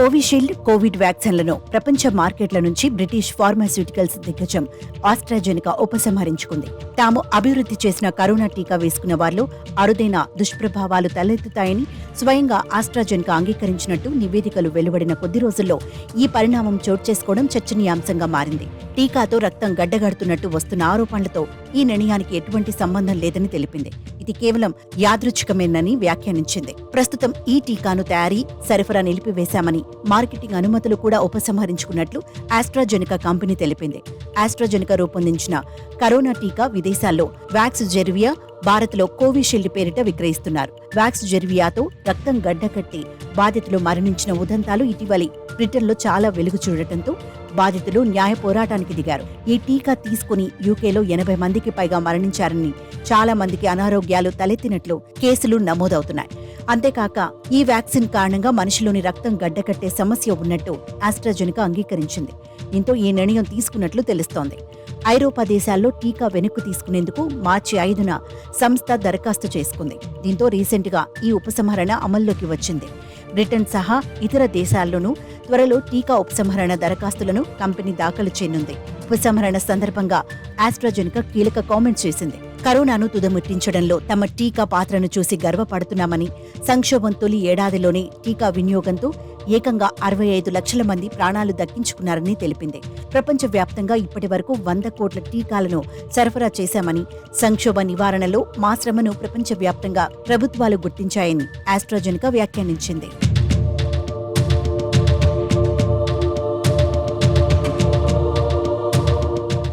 Covishield, Covid వ్యాక్సిన్లను ప్రపంచ మార్కెట్ల నుంచి బ్రిటిష్ ఫార్మాస్యూటికల్స్ దిగ్గజం ఆస్ట్రాజెనికా ఉపసంహరించుకుంది. తాము అభివృద్ధి చేసిన కరోనా టీకా వేసుకున్న వారిలో అరుదైన దుష్ప్రభావాలు తలెత్తుతాయని స్వయంగా ఆస్ట్రాజెనికా అంగీకరించినట్టు నివేదికలు వెలువడిన కొద్ది రోజుల్లో ఈ పరిణామం చోటు చేసుకోవడం చర్చనీయాంశంగా మారింది. టీకాతో రక్తం గడ్డగడుతున్నట్టు వస్తున్న ఆరోపణలతో ఈ నిర్ణయానికి ఎటువంటి సంబంధం లేదని తెలిపింది. ఇది కేవలం యాదృచ్ఛికమేనని వ్యాఖ్యానించింది. ప్రస్తుతం ఈ టీకాను తయారీ, సరఫరా నిలిపివేశామని, మార్కెటింగ్ అనుమతులు కూడా ఉపసంహరించుకున్నట్లు ఆస్ట్రాజెనికా కంపెనీ తెలిపింది. ఆస్ట్రాజెనికా రూపొందించిన కరోనా టీకా విదేశాల్లో వ్యాక్స్జెర్వియా, భారత్లో కోవిషీల్డ్ పేరిట విక్రయిస్తున్నారు. వ్యాక్స్జెర్వియాతో రక్తం గడ్డకట్టి బాధితులు మరణించిన ఉదంతాలు ఇటీవలి బ్రిటన్లో చాలా వెలుగు చూడటంతో బాధితులు న్యాయ పోరాటానికి దిగారు. ఈ టీకా తీసుకుని యూకేలో 80 మందికి పైగా మరణించారని, చాలా మందికి అనారోగ్యాలు తలెత్తినట్లు కేసులు నమోదవుతున్నాయి. అంతేకాక ఈ వ్యాక్సిన్ కారణంగా మనిషిలోని రక్తం గడ్డకట్టే సమస్య ఉన్నట్టు ఆస్ట్రాజెనికా అంగీకరించింది. దీంతో ఈ నిర్ణయం తీసుకున్నట్లు తెలుస్తోంది. ఐరోపా దేశాల్లో టీకా వెనక్కు తీసుకునేందుకు మార్చి 5న సంస్థ దరఖాస్తు చేసుకుంది. దీంతో రీసెంట్గా ఈ ఉపసంహరణ అమల్లోకి వచ్చింది. బ్రిటన్ సహా ఇతర దేశాల్లోనూ త్వరలో టీకా ఉపసంహరణ దరఖాస్తులను కంపెనీ దాఖలు చేయనుంది. ఉపసంహరణ సందర్భంగా ఆస్ట్రాజెనికా కీలక కామెంట్స్ చేసింది. కరోనాను తుదముట్టించడంలో తమ టీకా పాత్రను చూసి గర్వపడుతున్నామని, సంక్షోభం తొలి ఏడాదిలోనే టీకా వినియోగంతో ఏకంగా 65 లక్షల మంది ప్రాణాలు దక్కించుకున్నారని తెలిపింది. ప్రపంచవ్యాప్తంగా ఇప్పటి వరకు 100 కోట్ల టీకాలను సరఫరా చేశామని, సంక్షోభ నివారణలో మా శ్రమను ప్రపంచవ్యాప్తంగా ప్రభుత్వాలు గుర్తించాయని ఆస్ట్రాజెనికా వ్యాఖ్యానించింది.